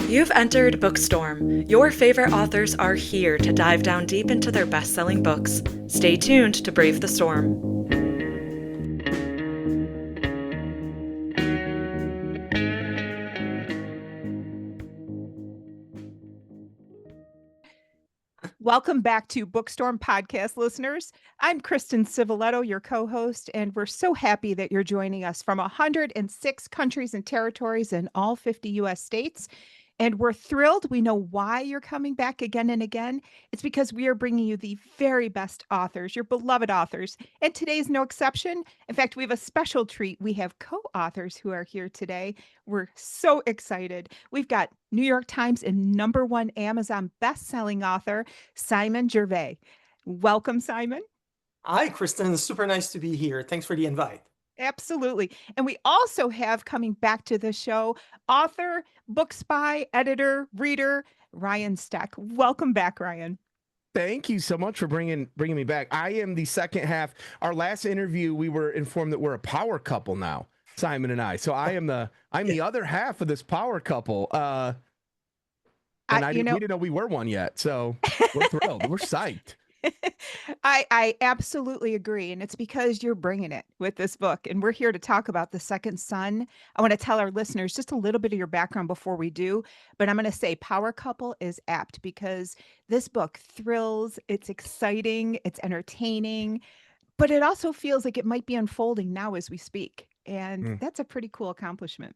You've entered BOOKSTORM. Your favorite authors are here to dive down deep into their best-selling books. Stay tuned to brave the storm. Welcome back to Bookstorm podcast listeners. I'm Kristen Civiletto, your co-host, and we're so happy that you're joining us from 106 countries and territories in all 50 US states. And we're thrilled. We know why you're coming back again and again. It's because we are bringing you the very best authors, your beloved authors. And today's no exception. In fact, we have a special treat. We have co-authors who are here today. We're so excited. We've got New York Times and #1 Amazon best-selling author, Simon Gervais. Welcome, Simon. Hi, Kristen. Super nice to be here. Thanks for the invite. Absolutely. And we also have coming back to the show author, book spy, editor, reader, Ryan Steck. Welcome back, Ryan. Thank you so much for bringing me back. I am the second half. Our last interview, we were informed that we're a power couple now, Simon and I. So I'm the other half of this power couple. We didn't know we were one yet. So we're thrilled. We're psyched. I absolutely agree. And it's because you're bringing it with this book. And we're here to talk about The Second Son. I want to tell our listeners just a little bit of your background before we do. But I'm going to say Power Couple is apt because this book thrills, it's exciting, it's entertaining, but it also feels like it might be unfolding now as we speak. And that's a pretty cool accomplishment.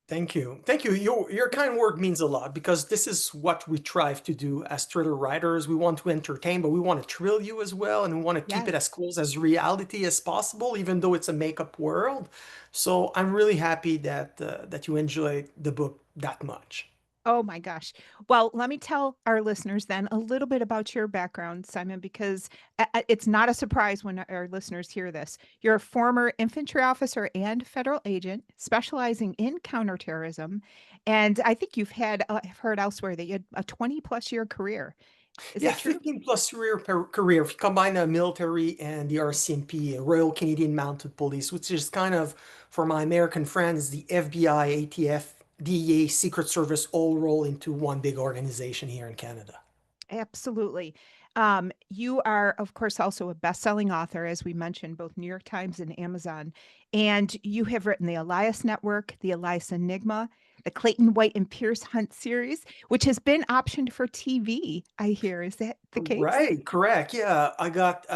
Thank you. Thank you. Your kind word means a lot because this is what we strive to do as thriller writers. We want to entertain, but we want to thrill you as well. And we want to keep it as close as reality as possible, even though it's a make-up world. So I'm really happy that you enjoyed the book that much. Oh my gosh. Well, let me tell our listeners then a little bit about your background, Simon, because it's not a surprise when our listeners hear this. You're a former infantry officer and federal agent specializing in counterterrorism. And I think I've heard elsewhere that you had a 20 plus year career. Is Yeah, that true? 15 plus career. If you combine the military and the RCMP, Royal Canadian Mounted Police, which is kind of, for my American friends, the FBI, ATF, DEA, Secret Service all roll into one big organization here in Canada. Absolutely. You are, of course, also a best-selling author, as we mentioned, both New York Times and Amazon. And you have written the Elias Network, the Elias Enigma, the Clayton White and Pierce Hunt series, which has been optioned for TV, I hear. Is that the case? Right, correct. Yeah, I got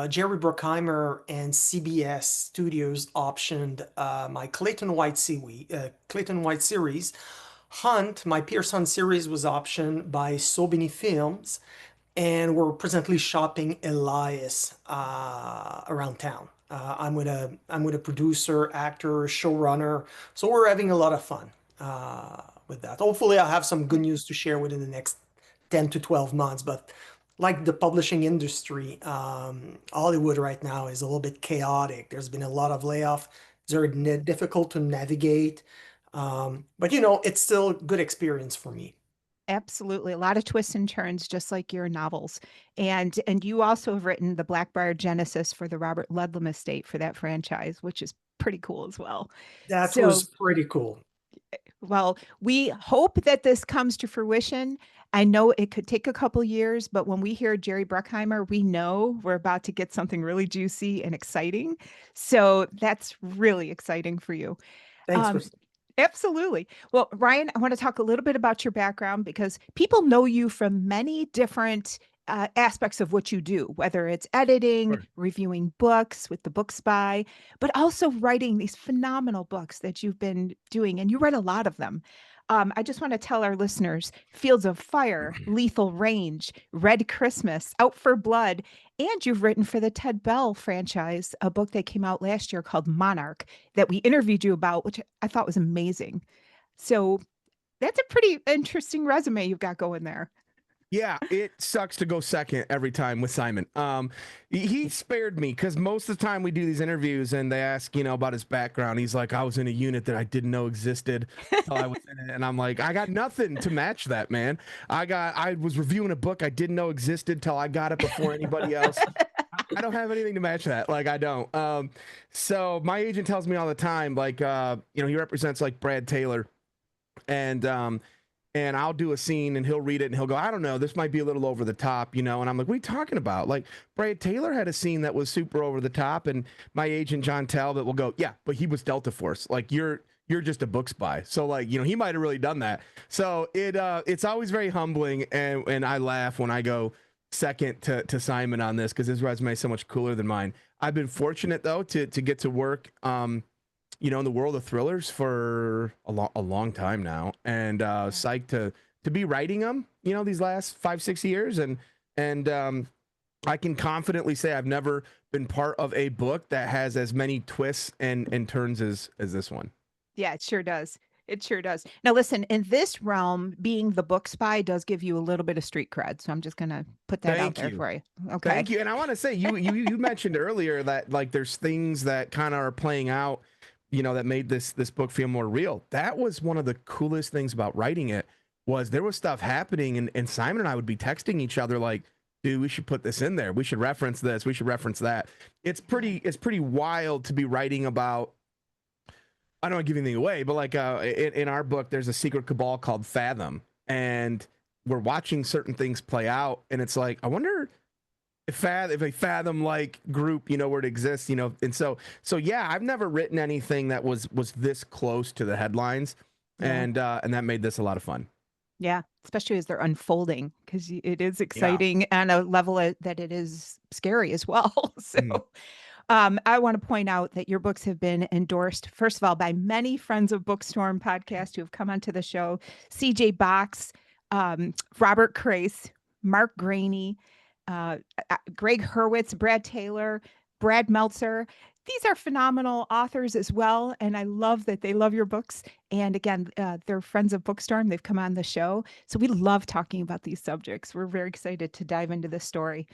Jerry Bruckheimer and CBS Studios optioned my Clayton White series. Hunt, my Pierce Hunt series was optioned by So Many Films, and we're presently shopping Elias around town. I'm with a producer, actor, showrunner, so we're having a lot of fun with that. Hopefully, I'll have some good news to share within the next 10 to 12 months. But like the publishing industry, Hollywood right now is a little bit chaotic. There's been a lot of layoff. They're difficult to navigate. But it's still a good experience for me. Absolutely. A lot of twists and turns, just like your novels. And you also have written the Blackbriar Genesis for the Robert Ludlum estate for that franchise, which is pretty cool as well. That So, was pretty cool. well, we hope that this comes to fruition. I know it could take a couple years, but when we hear Jerry Bruckheimer, we know we're about to get something really juicy and exciting. So that's really exciting for you. Thanks, Um, Kristen. Absolutely. Well, Ryan, I want to talk a little bit about your background because people know you from many different aspects of what you do, whether it's editing, Sure. reviewing books with the Book Spy, but also writing these phenomenal books that you've been doing, and you write a lot of them. I just want to tell our listeners Fields of Fire, Lethal Range, Red Christmas, Out for Blood, and you've written for the Ted Bell franchise, a book that came out last year called Monarch that we interviewed you about, which I thought was amazing. So that's a pretty interesting resume you've got going there. Yeah, it sucks to go second every time with Simon. He spared me because most of the time we do these interviews and they ask, about his background. He's like, I was in a unit that I didn't know existed till I was in it. And I'm like, I got nothing to match that, man. I was reviewing a book I didn't know existed till I got it before anybody else. I don't have anything to match that. Like, I don't. So my agent tells me all the time, like, he represents like Brad Taylor And I'll do a scene and he'll read it and he'll go, I don't know, this might be a little over the top, And I'm like, what are you talking about? Like, Brad Taylor had a scene that was super over the top, and my agent John Talbot will go, yeah, but he was Delta Force. Like, you're just a book spy. So like, he might have really done that. So it's always very humbling, and I laugh when I go second to Simon on this, because his resume is so much cooler than mine. I've been fortunate though to get to work in the world of thrillers for a long time now, and psyched to be writing them, these last 5-6 years. And I can confidently say I've never been part of a book that has as many twists and turns as this one. Yeah, it sure does. It sure does. Now, listen, in this realm, being the book spy does give you a little bit of street cred. So I'm just going to put that out there for you. Okay. Thank you. And I want to say, you mentioned earlier that like there's things that kind of are playing out, that made this book feel more real. That was one of the coolest things about writing it, was there was stuff happening, and Simon and I would be texting each other like, dude, we should put this in there. We should reference this. We should reference that. It's pretty wild to be writing about. I don't want to give anything away, but like in our book, there's a secret cabal called Fathom, and we're watching certain things play out, and it's like, I wonder if a Fathom like group, were to exist, and so yeah, I've never written anything that was this close to the headlines, and that made this a lot of fun. Yeah, especially as they're unfolding, because it is exciting and a level that it is scary as well. So I want to point out that your books have been endorsed, first of all, by many friends of BOOKSTORM podcast who have come onto the show: CJ Box, Robert Crace, Mark Graney, Greg Hurwitz, Brad Taylor, Brad Meltzer. These are phenomenal authors as well, and I love that they love your books. And again, they're friends of BOOKSTORM. They've come on the show, so we love talking about these subjects. We're very excited to dive into this story.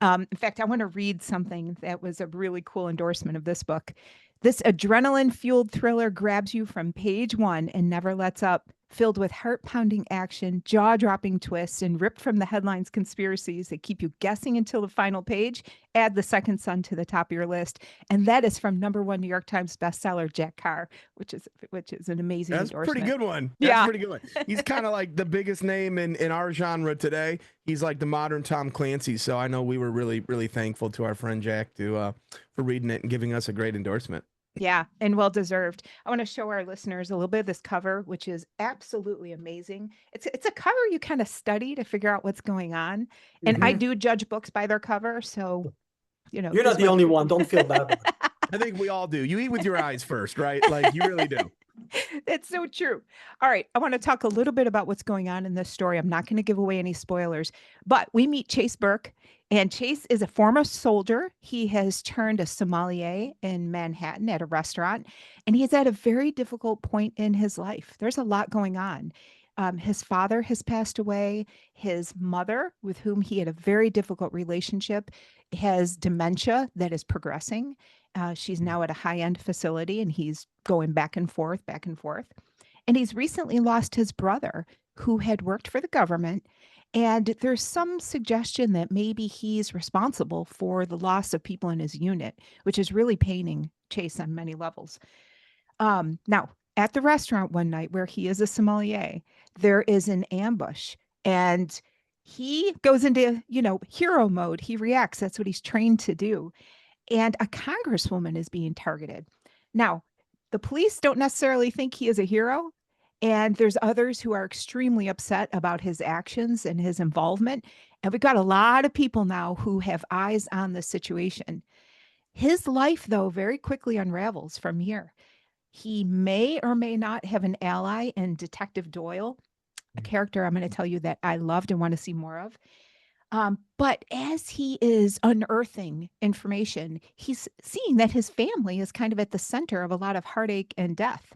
In fact, I want to read something that was a really cool endorsement of this book. This adrenaline-fueled thriller grabs you from page one and never lets up, filled with heart-pounding action, jaw-dropping twists, and ripped from the headlines conspiracies that keep you guessing until the final page. Add The Second Son to the top of your list. And that is from #1 New York Times bestseller, Jack Carr, which is an amazing endorsement. That's a pretty good one. That's a pretty good one. He's kind of like the biggest name in our genre today. He's like the modern Tom Clancy. So I know we were really, really thankful to our friend Jack for reading it and giving us a great endorsement. Yeah, and well deserved. I want to show our listeners a little bit of this cover, which is absolutely amazing. It's a cover you kind of study to figure out what's going on. And I do judge books by their cover, so you're not the only one. Don't feel bad. I think we all do. You eat with your eyes first, right? Like, you really do. That's so true. All right, I want to talk a little bit about what's going on in this story. I'm not going to give away any spoilers, but we meet Chase Burke, and Chase is a former soldier. He has turned a sommelier in Manhattan at a restaurant, and he's at a very difficult point in his life. There's a lot going on. His father has passed away. His mother, with whom he had a very difficult relationship, has dementia that is progressing. She's now at a high-end facility, and he's going back and forth. And he's recently lost his brother, who had worked for the government. And there's some suggestion that maybe he's responsible for the loss of people in his unit, which is really paining Chase on many levels. Now, at the restaurant one night where he is a sommelier, there is an ambush, and he goes into, hero mode. He reacts. That's what he's trained to do. And a congresswoman is being targeted. Now, the police don't necessarily think he is a hero, and there's others who are extremely upset about his actions and his involvement. And we've got a lot of people now who have eyes on the situation. His life, though, very quickly unravels from here. He may or may not have an ally in Detective Doyle, a character I'm going to tell you that I loved and want to see more of. But as he is unearthing information, he's seeing that his family is kind of at the center of a lot of heartache and death.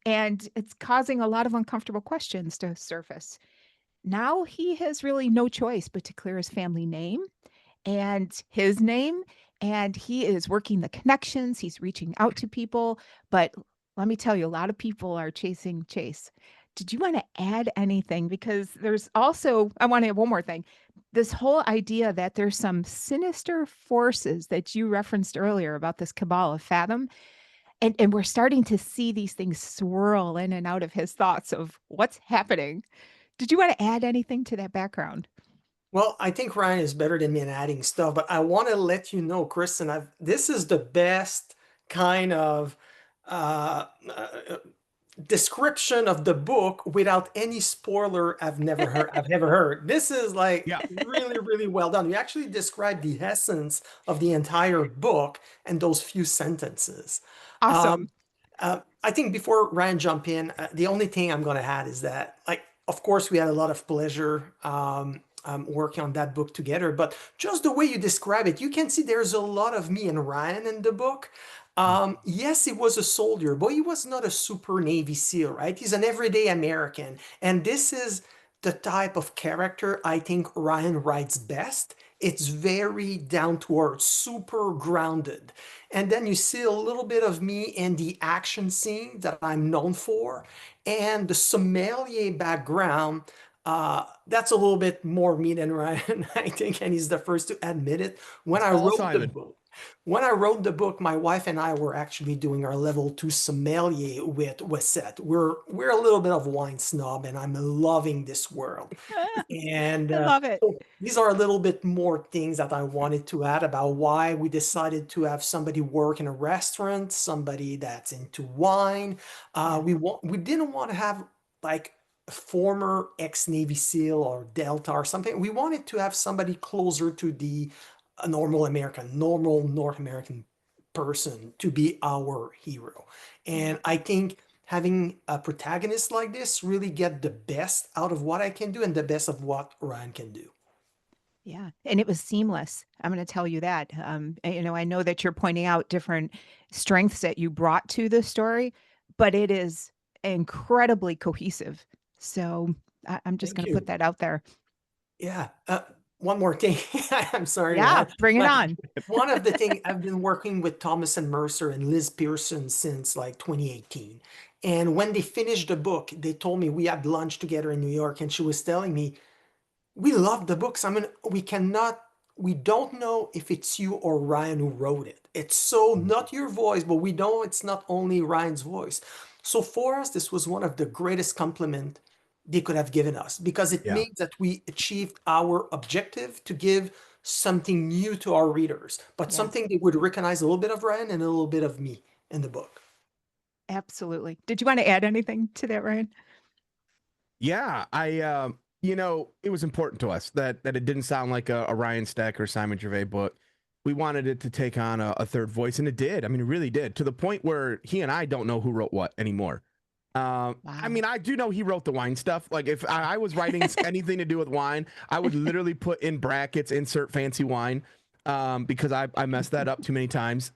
And it's causing a lot of uncomfortable questions to surface. Now he has really no choice but to clear his family name and his name. And he is working the connections. He's reaching out to people. But let me tell you, a lot of people are chasing Chase. Did you want to add anything? Because there's also, I want to add one more thing. This whole idea that there's some sinister forces that you referenced earlier about this cabal of Fathom. And we're starting to see these things swirl in and out of his thoughts of what's happening. Did you want to add anything to that background? Well, I think Ryan is better than me in adding stuff, but I want to let you know, Kristen, this is the best kind of uh, uh, description of the book without any spoiler I've never heard. This is like Yeah. really, really well done. You actually describe the essence of the entire book and those few sentences. Um, Awesome. I think before Ryan jump in, the only thing I'm going to add is that, like, of course, we had a lot of pleasure working on that book together. But just the way you describe it, you can see there's a lot of me and Ryan in the book. Yes, he was a soldier, but he was not a super Navy SEAL, right? He's an everyday American, and this is the type of character I think Ryan writes best. It's very down to earth, super grounded. And then you see a little bit of me in the action scene that I'm known for. And the sommelier background, that's a little bit more me than Ryan, I think, and he's the first to admit it. When It's I all wrote the Simon. book, when I wrote the book, my wife and I were actually doing our level 2 sommelier with Wesette. We're a little bit of wine snob, and I'm loving this world. And I love it. so these are a little bit more things that I wanted to add about why we decided to have somebody work in a restaurant, somebody that's into wine. Yeah. We didn't want to have like a former ex-Navy SEAL or Delta or something. We wanted to have somebody closer to the normal American, normal North American person to be our hero. And I think having a protagonist like this really get the best out of what I can do and the best of what Ryan can do. Yeah, and it was seamless. I'm going to tell you that. I know that you're pointing out different strengths that you brought to the story, but it is incredibly cohesive. So I'm just Thank going to put you. that out there. Yeah. One more thing. I'm sorry to Yeah, add, bring it but on. one of the things I've been working with Thomas and Mercer and Liz Pearson since like 2018. And when they finished the book, they told me we had lunch together in New York, and she was telling me, we love the books. I mean, we don't know if it's you or Ryan who wrote it. It's so not your voice, but we know it's not only Ryan's voice. So for us, this was one of the greatest compliment they could have given us because it Yeah. means that we achieved our objective to give something new to our readers, but Yeah, something they would recognize a little bit of Ryan and a little bit of me in the book. absolutely. Did you want to add anything to that, Ryan? Yeah, it was important to us that it didn't sound like a Ryan Steck or Simon Gervais book. We wanted it to take on a third voice, and it did. I mean, it really did, to the point where he and I don't know who wrote what anymore. I Wow. mean, I do know he wrote the wine stuff. Like, if I was writing anything to do with wine, I would literally put in brackets, insert fancy wine, because I messed that up too many times.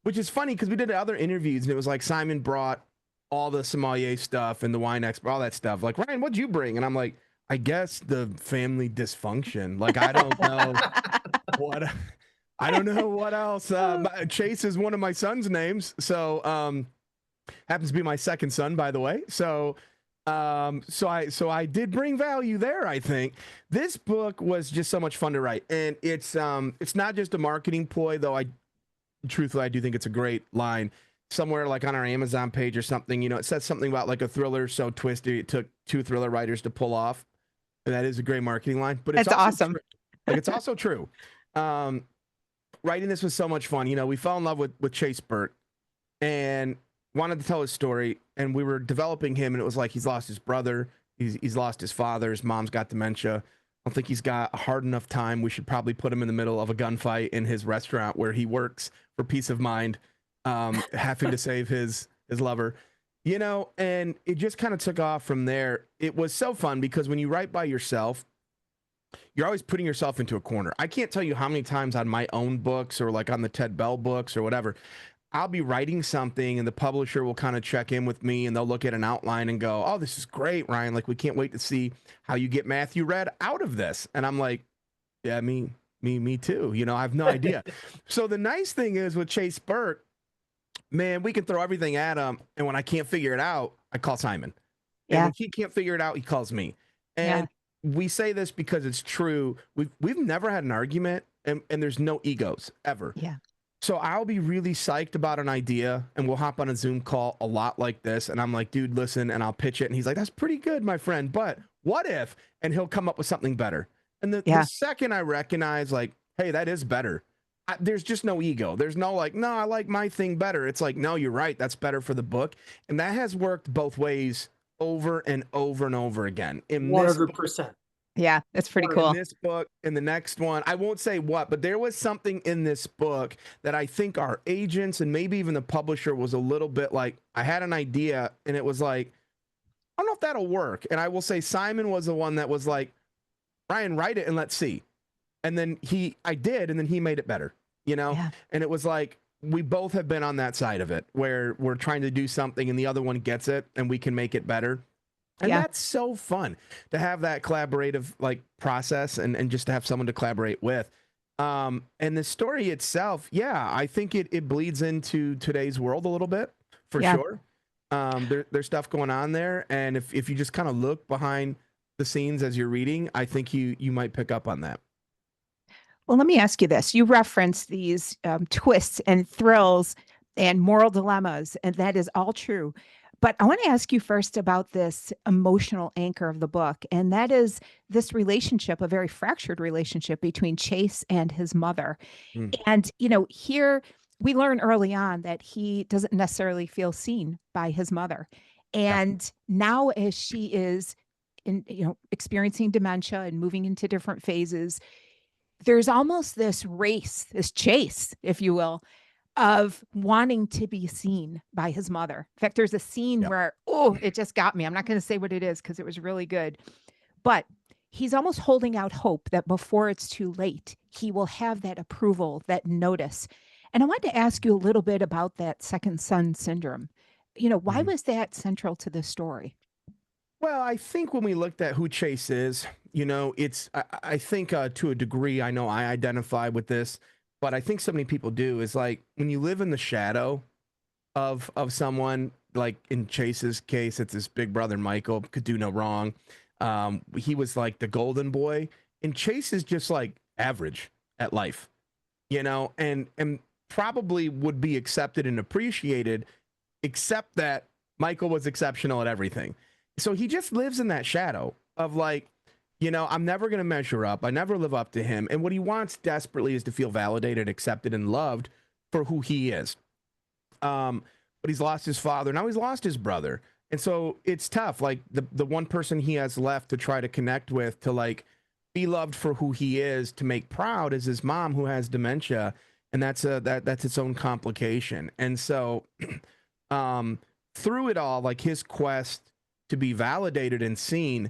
Which is funny because we did other interviews, and it was like Simon brought all the sommelier stuff and the wine expert, all that stuff. Like, Ryan, what'd you bring? And I'm like, I guess the family dysfunction. Like, I don't know what. I don't know what else. Chase is one of my son's names, so happens to be my second son, by the way. So I did bring value there. I think this book was just so much fun to write, and it's not just a marketing ploy, though. Truthfully, I do think it's a great line. Somewhere like on our Amazon page or something, it says something about like a thriller so twisty it took 2 thriller writers to pull off, and that is a great marketing line. But it's That's also awesome. like, it's also true. Writing this was so much fun. We fell in love with Chase Burke and wanted to tell his story, and we were developing him, and it was like he's lost his brother, he's lost his father, his mom's got dementia. I don't think he's got a hard enough time. We should probably put him in the middle of a gunfight in his restaurant where he works for peace of mind, having to save his lover, and it just kind of took off from there. It was so fun because when you write by yourself, you're always putting yourself into a corner. I can't tell you how many times on my own books or like on the Ted Bell books or whatever, I'll be writing something and the publisher will kind of check in with me and they'll look at an outline and go, "Oh, this is great, Ryan. Like, we can't wait to see how you get Matthew Red out of this." And I'm like, "Yeah, me too. I have no idea." So the nice thing is with Chase Burke, man, we can throw everything at him. And when I can't figure it out, I call Simon. And Yeah. when he can't figure it out, he calls me. And we say this because it's true. We've never had an argument, and there's no egos ever. Yeah. So I'll be really psyched about an idea and we'll hop on a Zoom call a lot like this. And I'm like, dude, listen, and I'll pitch it. And he's like, that's pretty good, my friend. But what if? And he'll come up with something better. And the Yeah. second I recognize, like, hey, that is better, there's just no ego. There's no like, no, I like my thing better. It's like, no, you're right. That's better for the book. And that has worked both ways over and over and over again. In this book, 100%. Yeah, that's pretty in cool. this book, in the next one, I won't say what, but there was something in this book that I think our agents and maybe even the publisher was a little bit like, I had an idea and it was like, I don't know if that'll work. And I will say Simon was the one that was like, Ryan, write it and let's see. And then I did, and then he made it better, you know? Yeah. And it was like, we both have been on that side of it where we're trying to do something and the other one gets it and we can make it better. And Yeah. that's so fun to have that collaborative like process and just to have someone to collaborate with. And the story itself, yeah, I think it bleeds into today's world a little bit for Yeah. sure. There's stuff going on there. And if you just kind of look behind the scenes as you're reading, I think you might pick up on that. Well, let me ask you this. You reference these twists and thrills and moral dilemmas, and that is all true. But I want to ask you first about this emotional anchor of the book, and that is this relationship, a very fractured relationship between Chase and his mother. Mm. And, here we learn early on that he doesn't necessarily feel seen by his mother. And now, as she is experiencing dementia and moving into different phases, there's almost this race, this chase, if you will, of wanting to be seen by his mother. In fact, there's a scene Yep. where, it just got me. I'm not going to say what it is because it was really good. But he's almost holding out hope that before it's too late, he will have that approval, that notice. And I wanted to ask you a little bit about that second son syndrome. Why Mhm. was that central to the story? Well, I think when we looked at who Chase is, I think to a degree, I know I identify with this, but I think so many people do, is like when you live in the shadow of someone, like in Chase's case, it's his big brother Michael, could do no wrong. He was like the golden boy, and Chase is just like average at life, and probably would be accepted and appreciated, except that Michael was exceptional at everything. So he just lives in that shadow of like, I'm never going to measure up. I never live up to him. And what he wants desperately is to feel validated, accepted, and loved for who he is. But he's lost his father. Now he's lost his brother. And so it's tough. Like the one person he has left to try to connect with, to like be loved for who he is, to make proud, is his mom, who has dementia. And that's its own complication. And so through it all, like his quest to be validated and seen,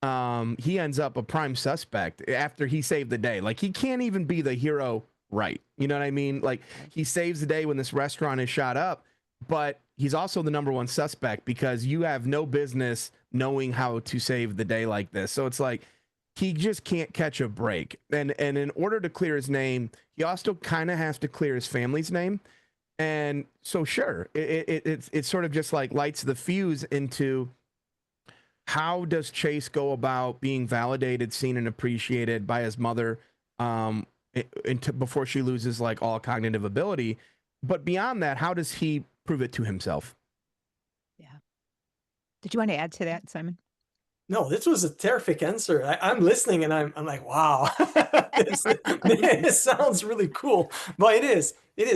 he ends up a prime suspect after he saved the day. Like he can't even be the hero, right? You know what I mean? Like he saves the day when this restaurant is shot up, but he's also the number one suspect because you have no business knowing how to save the day like this. So it's like he just can't catch a break. And in order to clear his name, he also kind of has to clear his family's name. And so sure, it sort of just like lights the fuse into how does Chase go about being validated, seen, and appreciated by his mother before she loses like all cognitive ability? But beyond that, how does he prove it to himself? Yeah. Did you want to add to that, Simon? No, this was a terrific answer. I'm listening and I'm like, wow, this sounds really cool. But it is.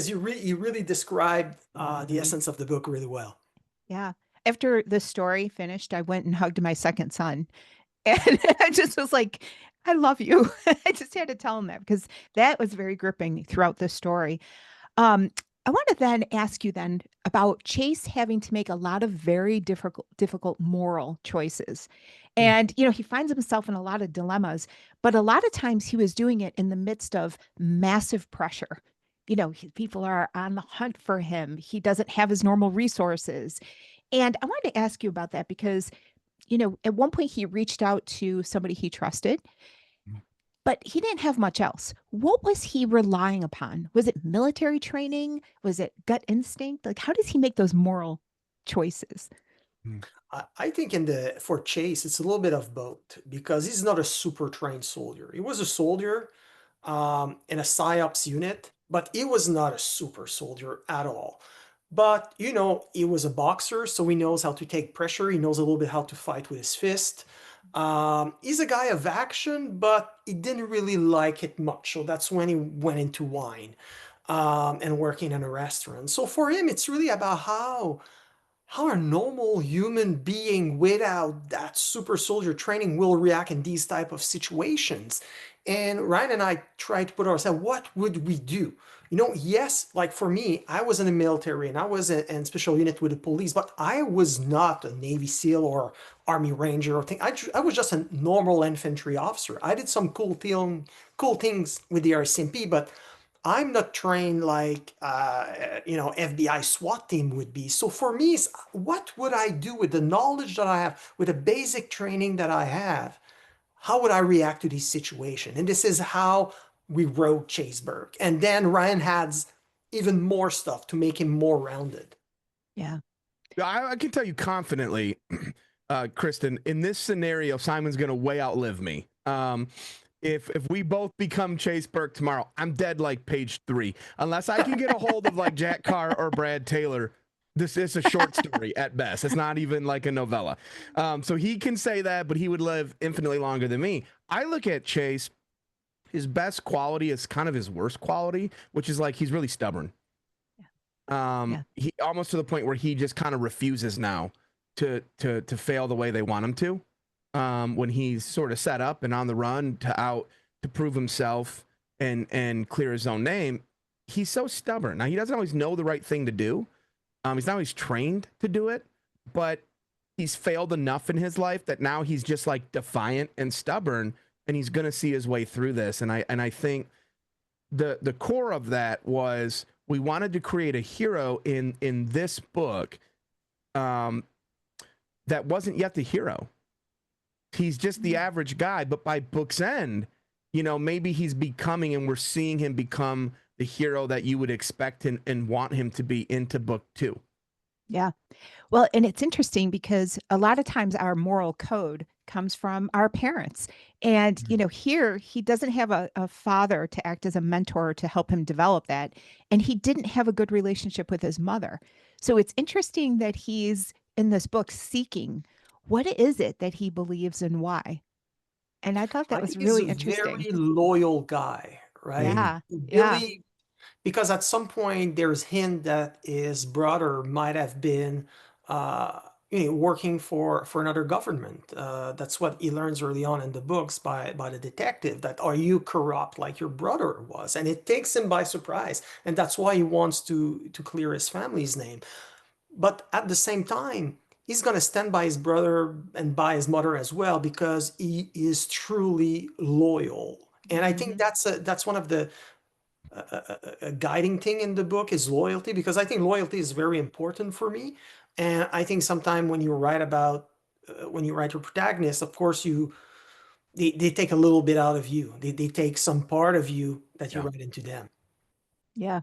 You really described the essence of the book really well. Yeah. After the story finished, I went and hugged my second son. And I just was like, I love you. I just had to tell him that because that was very gripping throughout the story. I want to then ask you then about Chase having to make a lot of very difficult moral choices. And, he finds himself in a lot of dilemmas, but a lot of times he was doing it in the midst of massive pressure. People are on the hunt for him. He doesn't have his normal resources. And I wanted to ask you about that because, at one point he reached out to somebody he trusted, but he didn't have much else. What was he relying upon? Was it military training? Was it gut instinct? Like, how does he make those moral choices? I think for Chase, it's a little bit of both because he's not a super trained soldier. He was a soldier in a PSYOPs unit, but he was not a super soldier at all. But, you know, he was a boxer, so he knows how to take pressure. He knows a little bit how to fight with his fist. He's a guy of action, but he didn't really like it much. So that's when he went into wine, and working in a restaurant. So for him, it's really about how a normal human being without that super soldier training will react in these type of situations. And Ryan and I tried to put ourselves, what would we do? You know, yes, like for me, I was in the military and I was in special unit with the police, but I was not a Navy SEAL or Army Ranger or thing. I was just a normal infantry officer. I did some cool things with the RCMP, but I'm not trained like you know, FBI SWAT team would be. So for me, what would I do with the knowledge that I have, with the basic training that I have? How would I react to this situation? And this is how we wrote Chaseberg. And then Ryan adds even more stuff to make him more rounded. Yeah. I can tell you confidently, Kristen, in this scenario, Simon's going to way outlive me. If we both become Chase Burke tomorrow, I'm dead like page 3. Unless I can get a hold of like Jack Carr or Brad Taylor, this is a short story at best. It's not even like a novella. So he can say that, but he would live infinitely longer than me. I look at Chase, his best quality is kind of his worst quality, which is like he's really stubborn. He almost to the point where he just kind of refuses now to fail the way they want him to. When he's sort of set up and on the run to prove himself and clear his own name, he's so stubborn. Now he doesn't always know the right thing to do. He's not always trained to do it, but he's failed enough in his life that now he's just like defiant and stubborn, and he's gonna see his way through this. And I think the core of that was we wanted to create a hero in this book that wasn't yet the hero. He's just the average guy, but by book's end, you know, maybe he's becoming, and we're seeing him become the hero that you would expect and want him to be into book 2. Yeah. Well, and it's interesting because a lot of times our moral code comes from our parents. And, you know, here he doesn't have a father to act as a mentor to help him develop that. And he didn't have a good relationship with his mother. So it's interesting that he's in this book seeking what is it that he believes and why. And I thought that I was think he's really a interesting. very loyal guy, right? Yeah. Yeah. Really, because at some point there's hint that his brother might have been uh, you know, working for another government. That's what he learns early on in the books by the detective, that are you corrupt like your brother was? And it takes him by surprise, and that's why he wants to clear his family's name. But at the same time, he's going to stand by his brother and by his mother as well, because he is truly loyal. And I think Mhm. that's one of the a guiding thing in the book is loyalty, because I think loyalty is very important for me. And I think sometimes when you write about when you write your protagonist, of course they take a little bit out of you. They take some part of you that you Yeah. write into them. Yeah.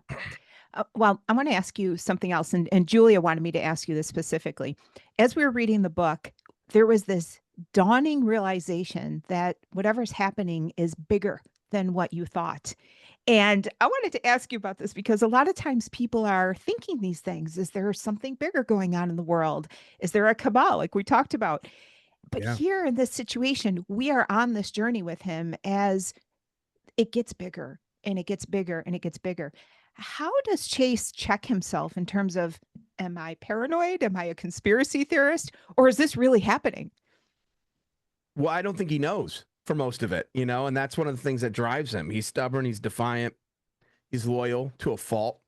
Well, I want to ask you something else. And Julia wanted me to ask you this specifically. As we were reading the book, there was this dawning realization that whatever's happening is bigger than what you thought. And I wanted to ask you about this because a lot of times people are thinking these things. Is there something bigger going on in the world? Is there a cabal, like we talked about? But Yeah. here in this situation, we are on this journey with him as it gets bigger and it gets bigger and it gets bigger. How does Chase check himself in terms of, am I paranoid? Am I a conspiracy theorist? Or is this really happening? Well, I don't think he knows for most of it, you know, and that's one of the things that drives him. He's stubborn, he's defiant, he's loyal to a fault.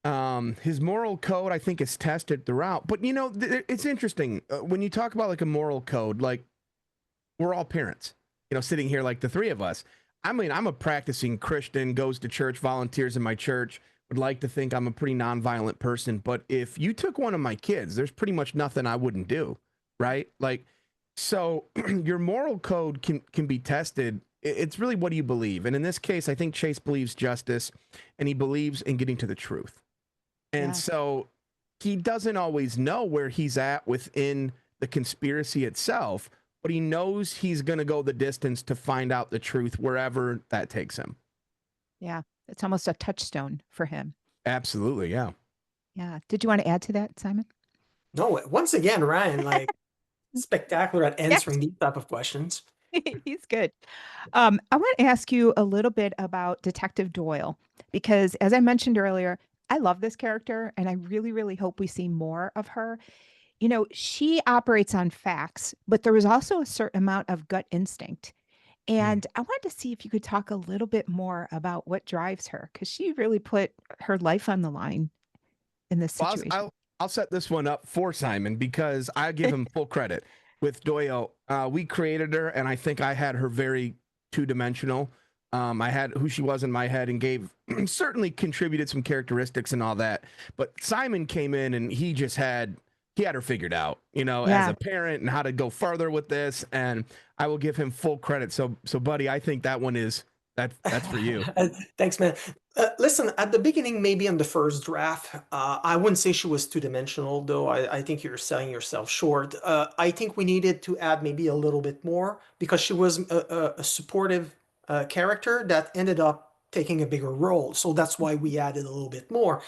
His moral code, I think, is tested throughout. But you know, it's interesting when you talk about like a moral code. Like, we're all parents, you know, sitting here like the three of us. I mean, I'm a practicing Christian, goes to church, volunteers in my church. Would like to think I'm a pretty nonviolent person, but if you took one of my kids, there's pretty much nothing I wouldn't do, right? Like, so your moral code can be tested. It's really what do you believe, and in this case, I think Chase believes justice, and he believes in getting to the truth. And Yeah. so he doesn't always know where he's at within the conspiracy itself, but he knows he's going to go the distance to find out the truth wherever that takes him. Yeah. It's almost a touchstone for him. Absolutely, yeah. Yeah. Did you want to add to that, Simon? No, once again, Ryan, like spectacular at Yes. answering these type of questions. He's good. I want to ask you a little bit about Detective Doyle, because as I mentioned earlier, I love this character and I really, really hope we see more of her. You know, she operates on facts, but there was also a certain amount of gut instinct. Mm. And I wanted to see if you could talk a little bit more about what drives her, because she really put her life on the line in this Well, situation. I'll set this one up for Simon because I give him full credit. With Doyle, we created her, and I think I had her very two-dimensional. I had who she was in my head and gave certainly contributed some characteristics and all that. But Simon came in and he had her figured out, you know, as Yeah. a parent and how to go further with this. And I will give him full credit. So buddy, I think that one is that's for you. Thanks, man. Listen, at the beginning, maybe on the first draft, I wouldn't say she was two-dimensional, though. I think you're selling yourself short. I think we needed to add maybe a little bit more because she was a supportive character that ended up taking a bigger role. So that's why we added a little bit more.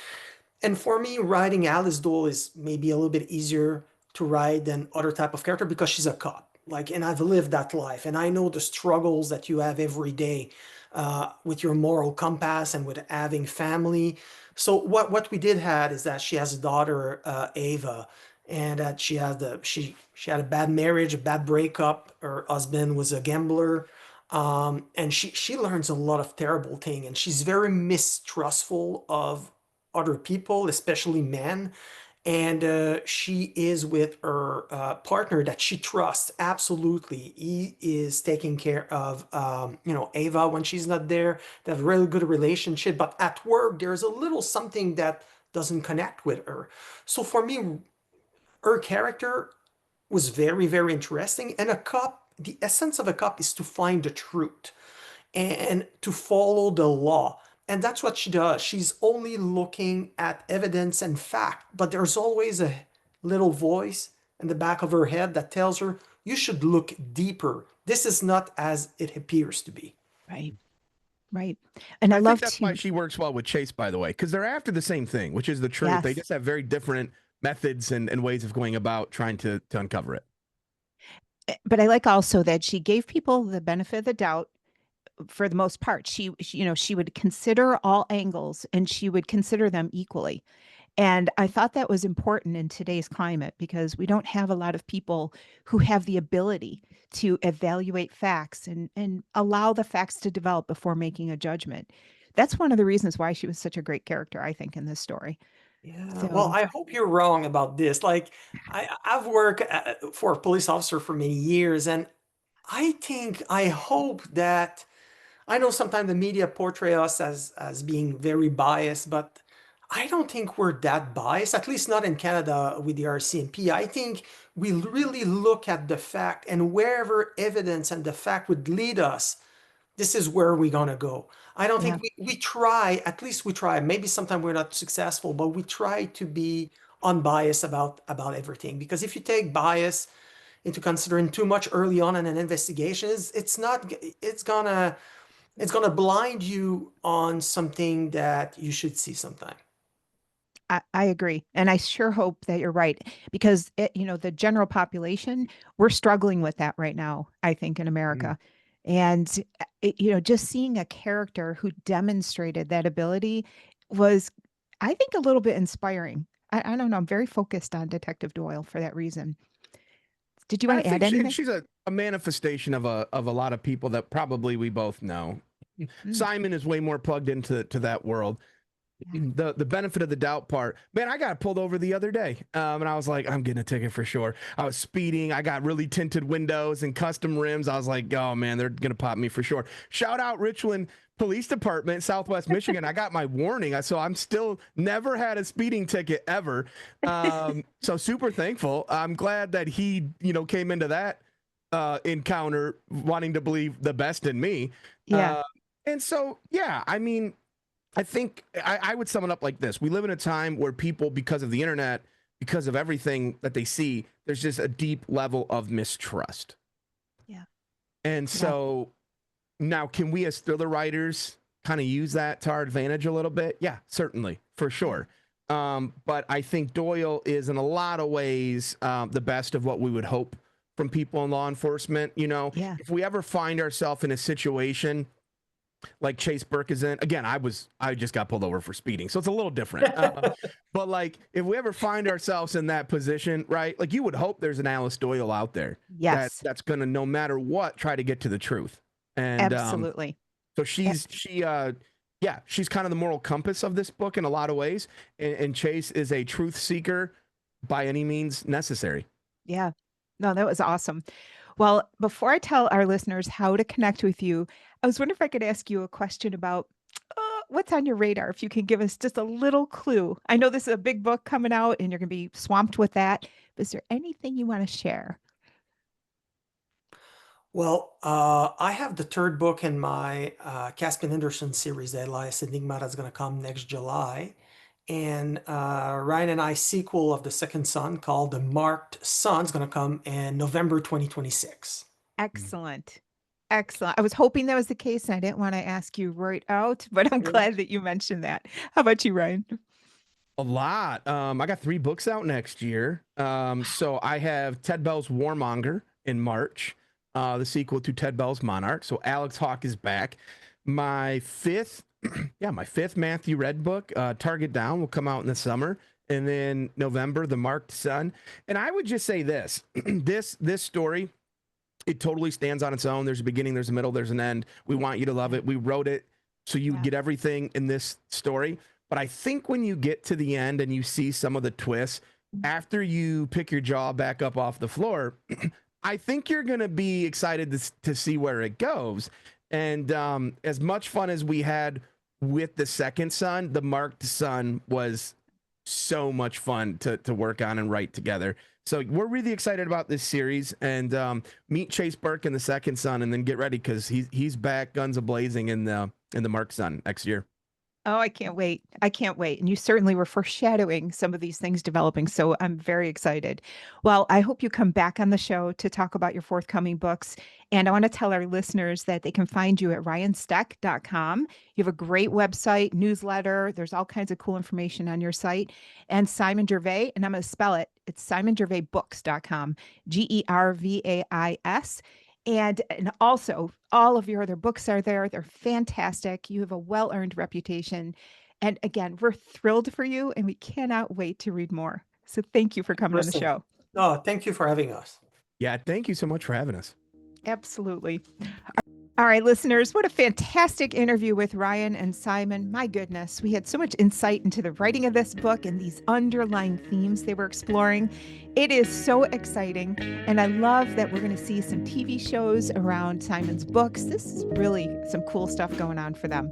And for me, writing Alice Dole is maybe a little bit easier to write than other type of character because she's a cop. Like, and I've lived that life, and I know the struggles that you have every day with your moral compass and with having family. So what we did had is that she has a daughter, Ava, and that she had a bad marriage, a bad breakup. Her husband was a gambler, and she learns a lot of terrible things, and she's very mistrustful of other people, especially men. And she is with her partner that she trusts absolutely. He is taking care of, Ava when she's not there. They have a really good relationship, but at work there's a little something that doesn't connect with her. So for me, her character was very, very interesting. And a cop, the essence of a cop is to find the truth and to follow the law. And that's what she does. She's only looking at evidence and fact, but there's always a little voice in the back of her head that tells her, you should look deeper. This is not as it appears to be. Right. Right. And I I think love that's why to, she works well with Chase, by the way, because they're after the same thing, which is the truth. They yes. just have very different methods and ways of going about trying to uncover it. But I like also that she gave people the benefit of the doubt for the most part. She would consider all angles and she would consider them equally. And I thought that was important in today's climate because we don't have a lot of people who have the ability to evaluate facts and allow the facts to develop before making a judgment. That's one of the reasons why she was such a great character, I think, in this story. Yeah, well, So, I hope you're wrong about this. Like, I've worked for a police officer for many years, and I hope that I know sometimes the media portray us as being very biased, but I don't think we're that biased, at least not in Canada with the RCMP. I think we really look at the fact, and wherever evidence and the fact would lead us, this is where we're gonna go. I don't yeah, think we try, at least we try. Maybe sometimes we're not successful, but we try to be unbiased about everything. Because if you take bias into considering too much early on in an investigation, it's not it's gonna blind you on something that you should see sometime. I agree. And I sure hope that you're right because the general population, we're struggling with that right now, I think, in Mm. America. And just seeing a character who demonstrated that ability was, I think, a little bit inspiring. I don't know. I'm very focused on Detective Doyle for that reason. Did you want I to add think anything? she's a manifestation of a lot of people that probably we both know. Mm, Simon is way more plugged into that world. yeah. The benefit of the doubt part, man, I got pulled over the other day, and I was like, I'm getting a ticket for sure. I was speeding. I got really tinted windows and custom rims. I was like, oh man, they're gonna pop me for sure. Shout out Richland Police Department, Southwest Michigan. I got my warning, so I'm still never had a speeding ticket ever. So super thankful. I'm glad that he came into that encounter wanting to believe the best in me. Yeah. And so yeah, I mean, I think I would sum it up like this. We live in a time where people, because of the internet, because of everything that they see, there's just a deep level of mistrust. Yeah. And Yeah. so now, can we as thriller writers kind of use that to our advantage a little bit? Yeah, certainly, for sure. But I think Doyle is in a lot of ways the best of what we would hope from people in law enforcement. You know, Yeah. if we ever find ourselves in a situation like Chase Burke is in, again, I just got pulled over for speeding, so it's a little different. But like, if we ever find ourselves in that position, right? Like, you would hope there's an Alice Doyle out there Yes. that's gonna, no matter what, try to get to the truth. And Absolutely. so she's kind of the moral compass of this book in a lot of ways, and Chase is a truth seeker by any means necessary. Yeah. No, that was awesome. Well, before I tell our listeners how to connect with you, I was wondering if I could ask you a question about what's on your radar, if you can give us just a little clue. I know this is a big book coming out and you're going to be swamped with that, but is there anything you want to share? Well, I have the third book in my Caspian Anderson series, the Elias Enigma, that's going to come next July. And Ryan and I sequel of The Second Son called The Marked Son is going to come in November 2026. Excellent. Excellent. I was hoping that was the case and I didn't want to ask you right out, but I'm Yeah. glad that you mentioned that. How about you, Ryan? A lot. I got 3 books out next year. So I have Ted Bell's Warmonger in March, the sequel to Ted Bell's Monarch. So Alex Hawke is back. My fifth Matthew Red book, Target Down, will come out in the summer. And then November, The Marked Son. And I would just say this, this story, it totally stands on its own. There's a beginning, there's a middle, there's an end. We want you to love it. We wrote it so you would get everything in this story. But I think when you get to the end and you see some of the twists, after you pick your jaw back up off the floor, I think you're going to be excited to see where it goes. And as much fun as we had with The Second Son, The Marked Son was so much fun to work on and write together. So we're really excited about this series, and meet Chase Burke in The Second Son, and then get ready because he's back guns a-blazing in the Marked Son next year. Oh, I can't wait. I can't wait. And you certainly were foreshadowing some of these things developing. So I'm very excited. Well, I hope you come back on the show to talk about your forthcoming books. And I want to tell our listeners that they can find you at ryansteck.com. You have a great website, newsletter. There's all kinds of cool information on your site. And Simon Gervais, and I'm going to spell it. It's simongervaisbooks.com, Gervais. And also, all of your other books are there. They're fantastic. You have a well-earned reputation. And again, we're thrilled for you and we cannot wait to read more. So thank you for coming on the Kristen. show. No, thank you for having us. Yeah, thank you so much for having us. Absolutely. All right, listeners, what a fantastic interview with Ryan and Simon. My goodness, we had so much insight into the writing of this book and these underlying themes they were exploring. It is so exciting, and I love that we're going to see some TV shows around Simon's books. This is really some cool stuff going on for them.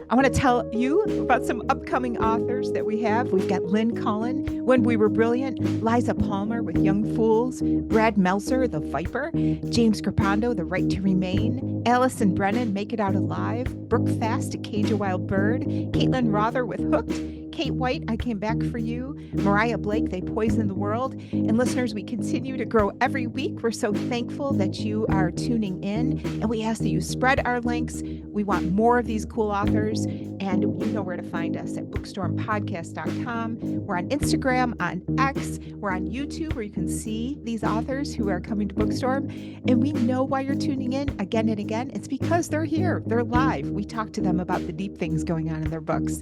I want to tell you about some upcoming authors that we have. We've got Lynn Cullen, When We Were Brilliant, Liza Palmer with Young Fools, Brad Meltzer, The Viper, James Crepando, The Right to Remain, Allison Brennan, Make It Out Alive, Brooke Fast, To Cage a Wild Bird, Caitlin Rother with Hooked, Kate White, I Came Back for You, Mariah Blake, They Poison the World. And listeners, we continue to grow every week. We're so thankful that you are tuning in, and we ask that you spread our links. We want more of these cool authors, and you know where to find us at bookstormpodcast.com. We're on Instagram, on X, we're on YouTube where you can see these authors who are coming to Bookstorm. And we know why you're tuning in again and again. It's because they're here, they're live. We talk to them about the deep things going on in their books.